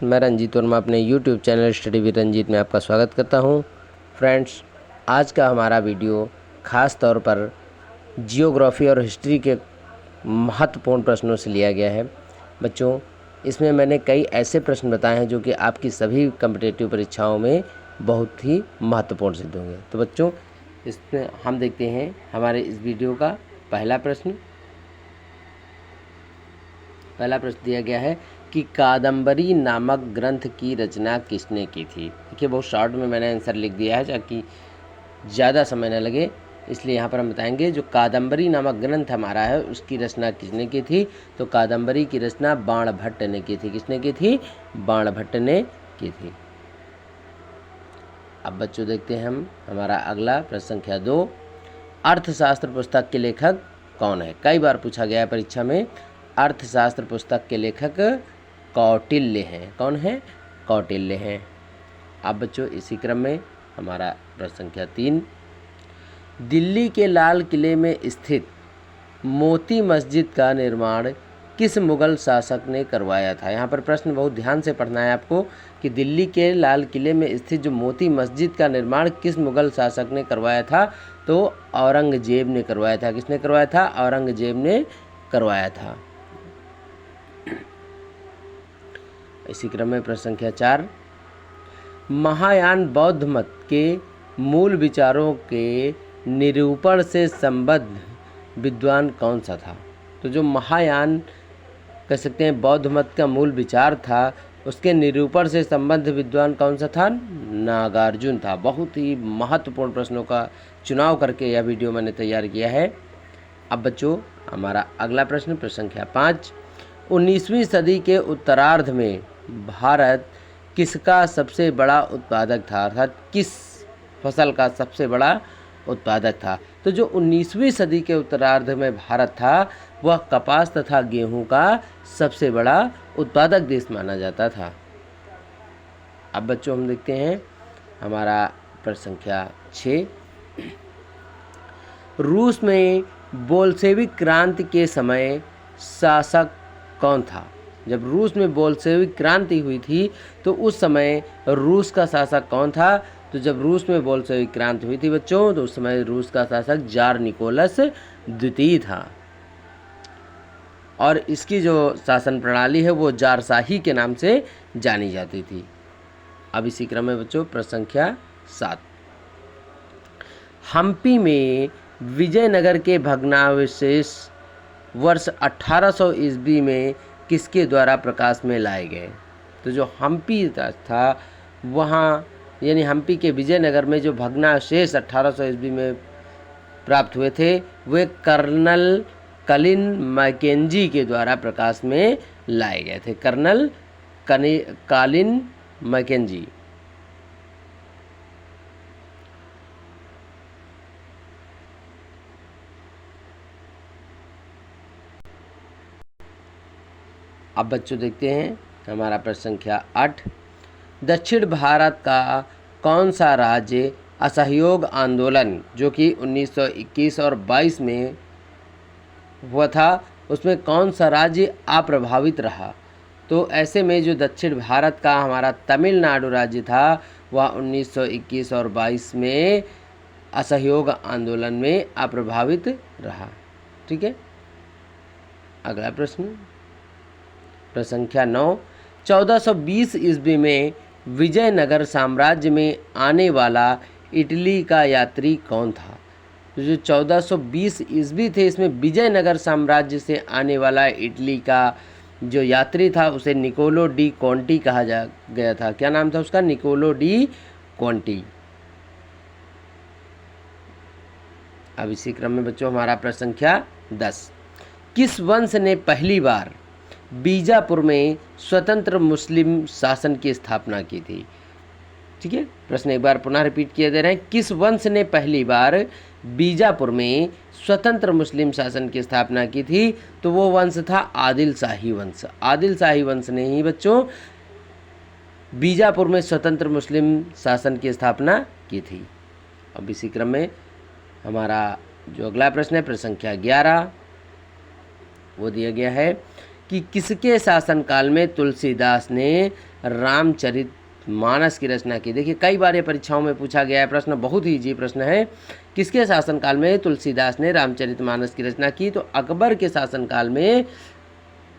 मैं रंजीत और मैं अपने YouTube channel study with Ranjit में आपका स्वागत करता हूं। फ्रेंड्स, आज का हमारा वीडियो ख़ास तौर पर जियोग्राफी और हिस्ट्री के महत्वपूर्ण प्रश्नों से लिया गया है। बच्चों, इसमें मैंने कई ऐसे प्रश्न बताए हैं जो कि आपकी सभी कॉम्पिटिटिव परीक्षाओं में बहुत ही महत्वपूर्ण सिद्ध होंगे। तो बच्चों, इसमें हम देखते हैं हमारे इस वीडियो का पहला प्रश्न दिया गया है कि कादम्बरी नामक ग्रंथ की रचना किसने की थी। देखिए, बहुत शॉर्ट में मैंने आंसर लिख दिया है ताकि ज़्यादा समय न लगे, इसलिए यहाँ पर हम बताएंगे जो कादम्बरी नामक ग्रंथ हमारा है उसकी रचना किसने की थी। तो कादम्बरी की रचना बाणभट्ट ने की थी। किसने की थी? बाणभट्ट ने की थी। अब बच्चों देखते हैं हम हमारा अगला प्रश्न संख्या 2। अर्थशास्त्र पुस्तक के लेखक कौन है? कई बार पूछा गया है परीक्षा में। अर्थशास्त्र पुस्तक के लेखक कौटिल्य हैं। कौन है? कौटिल्य हैं। अब बच्चों इसी क्रम में हमारा प्रश्न संख्या 3। दिल्ली के लाल किले में स्थित मोती मस्जिद का निर्माण किस मुगल शासक ने करवाया था? यहाँ पर प्रश्न बहुत ध्यान से पढ़ना है आपको कि दिल्ली के लाल किले में स्थित जो मोती मस्जिद का निर्माण किस मुगल शासक ने करवाया था? तो औरंगजेब ने करवाया था। किसने करवाया था? औरंगजेब ने करवाया था। इसी क्रम में प्रश्न संख्या 4। महायान बौद्ध मत के मूल विचारों के निरूपण से संबद्ध विद्वान कौन सा था? तो जो महायान कह सकते हैं बौद्ध मत का मूल विचार था, उसके निरूपण से संबद्ध विद्वान कौन सा था? नागार्जुन था। बहुत ही महत्वपूर्ण प्रश्नों का चुनाव करके यह वीडियो मैंने तैयार किया है। अब बच्चों हमारा अगला प्रश्न संख्या 5। 19वीं सदी के उत्तरार्ध में भारत किसका सबसे बड़ा उत्पादक था? अर्थात किस फसल का सबसे बड़ा उत्पादक था? तो जो 19वीं सदी के उत्तरार्ध में भारत था वह कपास तथा गेहूं का सबसे बड़ा उत्पादक देश माना जाता था। अब बच्चों हम देखते हैं हमारा प्रश्न संख्या 6। रूस में बोल्शेविक क्रांति के समय शासक कौन था? जब रूस में बोल्शेविक क्रांति हुई थी तो उस समय रूस का शासक कौन था? तो जब रूस में बोल्शेविक क्रांति हुई थी बच्चों तो उस समय रूस का शासक जार निकोलस द्वितीय था और इसकी जो शासन प्रणाली है वो जारशाही के नाम से जानी जाती थी। अब इसी क्रम में बच्चों प्रश्न संख्या 7। हम्पी में विजयनगर के भग्नावशेष वर्ष 1800 ईस्वी में किसके द्वारा प्रकाश में लाए गए? तो जो हम्पी था वहाँ यानी हम्पी के विजयनगर में जो भग्नावशेष 1800 ईस्वी में प्राप्त हुए थे वे कर्नल कलिन मैकेंजी के द्वारा प्रकाश में लाए गए थे। Colonel Colin Mackenzie. अब बच्चों देखते हैं हमारा प्रश्न संख्या 8। दक्षिण भारत का कौन सा राज्य असहयोग आंदोलन जो कि 1921 और 22 में हुआ था उसमें कौन सा राज्य अप्रभावित रहा? तो ऐसे में जो दक्षिण भारत का हमारा तमिलनाडु राज्य था वह 1921 और 22 में असहयोग आंदोलन में अप्रभावित रहा। ठीक है, अगला प्रश्न संख्या 9। 1420 ईस्वी में विजयनगर साम्राज्य में आने वाला इटली का यात्री कौन था? तो जो 1420 ईस्वी थे इसमें विजयनगर साम्राज्य से आने वाला इटली का जो यात्री था उसे निकोलो डी कॉन्टी कहा गया था। क्या नाम था उसका? Niccolo de Conti. अब इसी क्रम में बच्चों हमारा प्रश्न संख्या 10। किस वंश ने पहली बार बीजापुर में स्वतंत्र मुस्लिम शासन की स्थापना की थी? ठीक है, प्रश्न एक बार पुनः रिपीट किए दे रहे हैं। किस वंश ने पहली बार बीजापुर में स्वतंत्र मुस्लिम शासन की स्थापना की थी? तो वो वंश था आदिल शाही वंश। आदिल शाही वंश ने ही बच्चों बीजापुर में स्वतंत्र मुस्लिम शासन की स्थापना की थी। अब इसी क्रम में हमारा जो अगला प्रश्न है प्रश्न संख्या 11 वो दिया गया है कि किसके शासनकाल में तुलसीदास ने रामचरितमानस की रचना की। देखिए कई बार ये परीक्षाओं में पूछा गया है प्रश्न, बहुत ही इजी प्रश्न है। किसके शासनकाल में तुलसीदास ने रामचरितमानस की रचना की? तो अकबर के शासनकाल में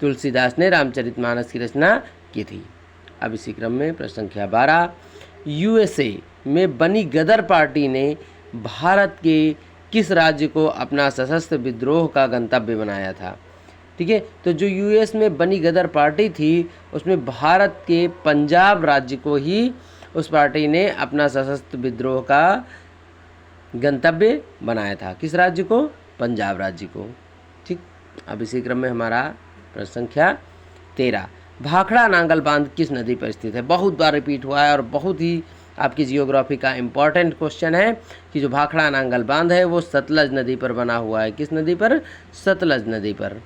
तुलसीदास ने रामचरितमानस की रचना की थी। अब इसी क्रम में प्रश्न संख्या 12, यूएसए में बनी गदर पार्टी ने भारत के किस राज्य को अपना सशस्त्र विद्रोह का गंतव्य बनाया था? ठीक है, तो जो यूएस में बनी गदर पार्टी थी उसमें भारत के पंजाब राज्य को ही उस पार्टी ने अपना सशस्त्र विद्रोह का गंतव्य बनाया था। किस राज्य को? पंजाब राज्य को। ठीक, अब इसी क्रम में हमारा प्रश्न संख्या 13, भाखड़ा नांगल बांध किस नदी पर स्थित है? बहुत बार रिपीट हुआ है और बहुत ही आपकी जियोग्राफी का इम्पॉर्टेंट क्वेश्चन है कि जो भाखड़ा नांगल बांध है वो सतलज नदी पर बना हुआ है। किस नदी पर? सतलज नदी पर।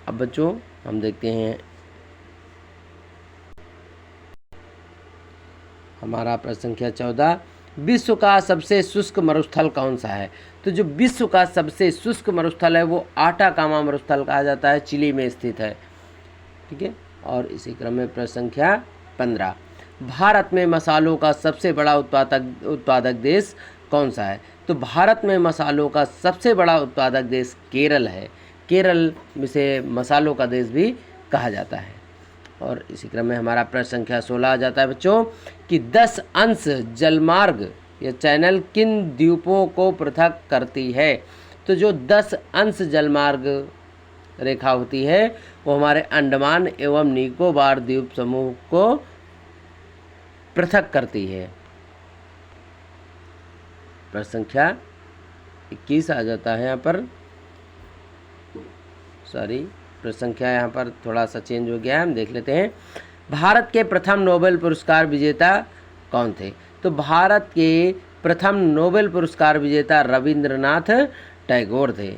अब बच्चों हम देखते हैं हमारा प्रश्न संख्या 14, विश्व का सबसे शुष्क मरुस्थल कौन सा है? तो जो विश्व का सबसे शुष्क मरुस्थल है वो आटाकामा मरुस्थल कहा जाता है, चिली में स्थित है। ठीक है, और इसी क्रम में प्रश्न संख्या 15, भारत में मसालों का सबसे बड़ा उत्पादक देश कौन सा है? तो भारत में मसालों का सबसे बड़ा उत्पादक देश केरल है। केरल से मसालों का देश भी कहा जाता है। और इसी क्रम में हमारा प्रश्न संख्या 16 आ जाता है बच्चों कि 10 अंश जलमार्ग या चैनल किन द्वीपों को पृथक करती है? तो जो 10 अंश जलमार्ग रेखा होती है वो हमारे अंडमान एवं निकोबार द्वीप समूह को पृथक करती है। प्रश्न संख्या 21 आ जाता है यहाँ पर, सॉरी प्रश्न संख्या यहाँ पर थोड़ा सा चेंज हो गया है, हम देख लेते हैं। भारत के प्रथम नोबेल पुरस्कार विजेता कौन थे? तो भारत के प्रथम नोबेल पुरस्कार विजेता रविंद्रनाथ टैगोर थे।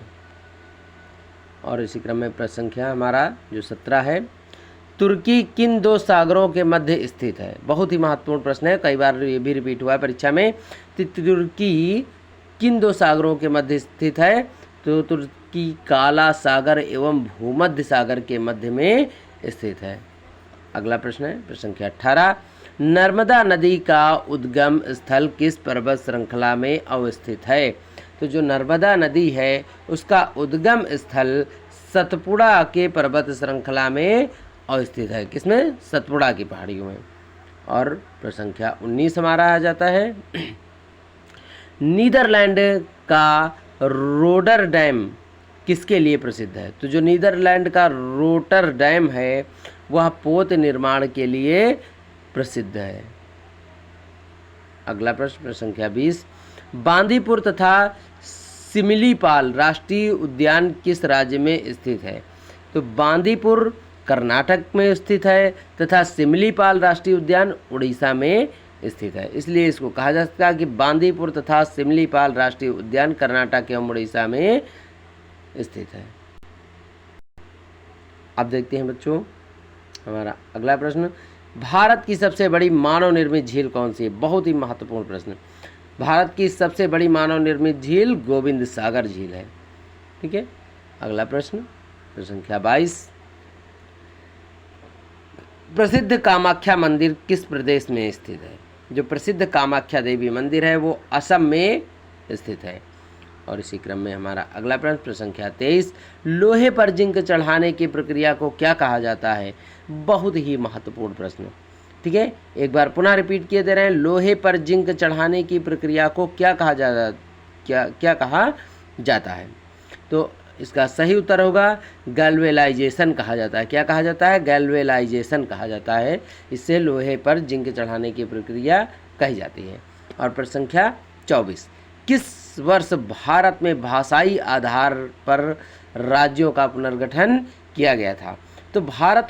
और इसी क्रम में प्रश्न संख्या हमारा जो 17 है, तुर्की किन 2 सागरों के मध्य स्थित है? बहुत ही महत्वपूर्ण प्रश्न है, कई बार ये भी रिपीट हुआ है परीक्षा में। तुर्की किन 2 सागरों के मध्य स्थित है? तो तुर्की काला सागर एवं भूमध्य सागर के मध्य में स्थित है। अगला प्रश्न है प्रश्न संख्या 18, नर्मदा नदी का उद्गम स्थल किस पर्वत श्रृंखला में अवस्थित है? तो जो नर्मदा नदी है उसका उद्गम स्थल सतपुड़ा के पर्वत श्रृंखला में अवस्थित है। किसमें? सतपुड़ा की पहाड़ियों में। और प्रश्न संख्या 19 हमारा आ जाता है, नीदरलैंड का रोडर डैम किसके लिए प्रसिद्ध है? तो जो नीदरलैंड का रोटर डैम है वह पोत निर्माण के लिए प्रसिद्ध है। अगला प्रश्न संख्या 20, बांदीपुर तथा सिमिलीपाल राष्ट्रीय उद्यान किस राज्य में स्थित है? तो बांदीपुर कर्नाटक में स्थित है तथा सिमिलीपाल राष्ट्रीय उद्यान उड़ीसा में स्थित है। इसलिए इसको कहा जा सकता है कि बांदीपुर तथा सिमिलीपाल राष्ट्रीय उद्यान कर्नाटक एवं उड़ीसा में स्थित है। अब देखते हैं बच्चों हमारा अगला प्रश्न, भारत की सबसे बड़ी मानव निर्मित झील कौन सी है? बहुत ही महत्वपूर्ण प्रश्न। भारत की सबसे बड़ी मानव निर्मित झील गोविंद सागर झील है। ठीक है, अगला प्रश्न संख्या 22, प्रसिद्ध कामाख्या मंदिर किस प्रदेश में स्थित है? जो प्रसिद्ध कामाख्या देवी मंदिर है वो असम में स्थित है। और इसी क्रम में हमारा अगला प्रश्न संख्या 23, लोहे पर जिंक चढ़ाने की प्रक्रिया को क्या कहा जाता है? बहुत ही महत्वपूर्ण प्रश्न। ठीक है, एक बार पुनः रिपीट किए दे रहे हैं, लोहे पर जिंक चढ़ाने की प्रक्रिया को क्या कहा जाता है? तो इसका सही उत्तर होगा गैल्वेलाइजेशन कहा जाता है। क्या कहा जाता है? गैल्वेलाइजेशन कहा जाता है। इससे लोहे पर जिंक चढ़ाने की प्रक्रिया कही जाती है। और प्रश्न संख्या 24, किस वर्ष भारत में भाषाई आधार पर राज्यों का पुनर्गठन किया गया था? तो भारत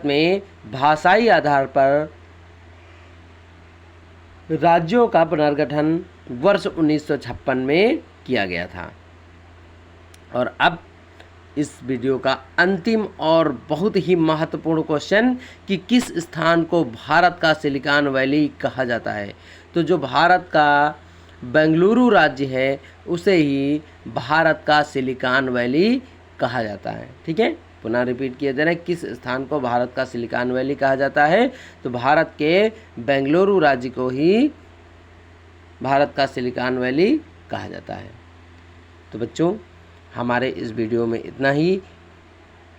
में भाषाई आधार पर राज्यों का पुनर्गठन वर्ष 1956 में किया गया था। और अब इस वीडियो का अंतिम और बहुत ही महत्वपूर्ण क्वेश्चन कि किस स्थान को भारत का सिलिकॉन वैली कहा जाता है? तो जो भारत का बेंगलुरु राज्य है उसे ही भारत का सिलिकॉन वैली कहा जाता है। ठीक है, पुनः रिपीट किए दे रहे हैं, किस स्थान को भारत का सिलिकॉन वैली कहा जाता है? तो भारत के बेंगलुरु राज्य को ही भारत का सिलिकॉन वैली कहा जाता है। तो बच्चों, हमारे इस वीडियो में इतना ही,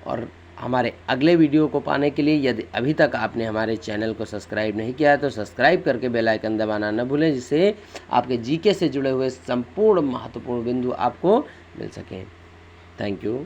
और हमारे अगले वीडियो को पाने के लिए यदि अभी तक आपने हमारे चैनल को सब्सक्राइब नहीं किया है तो सब्सक्राइब करके बेल आइकन दबाना न भूलें, जिससे आपके जीके से जुड़े हुए संपूर्ण महत्वपूर्ण बिंदु आपको मिल सकें। Thank you.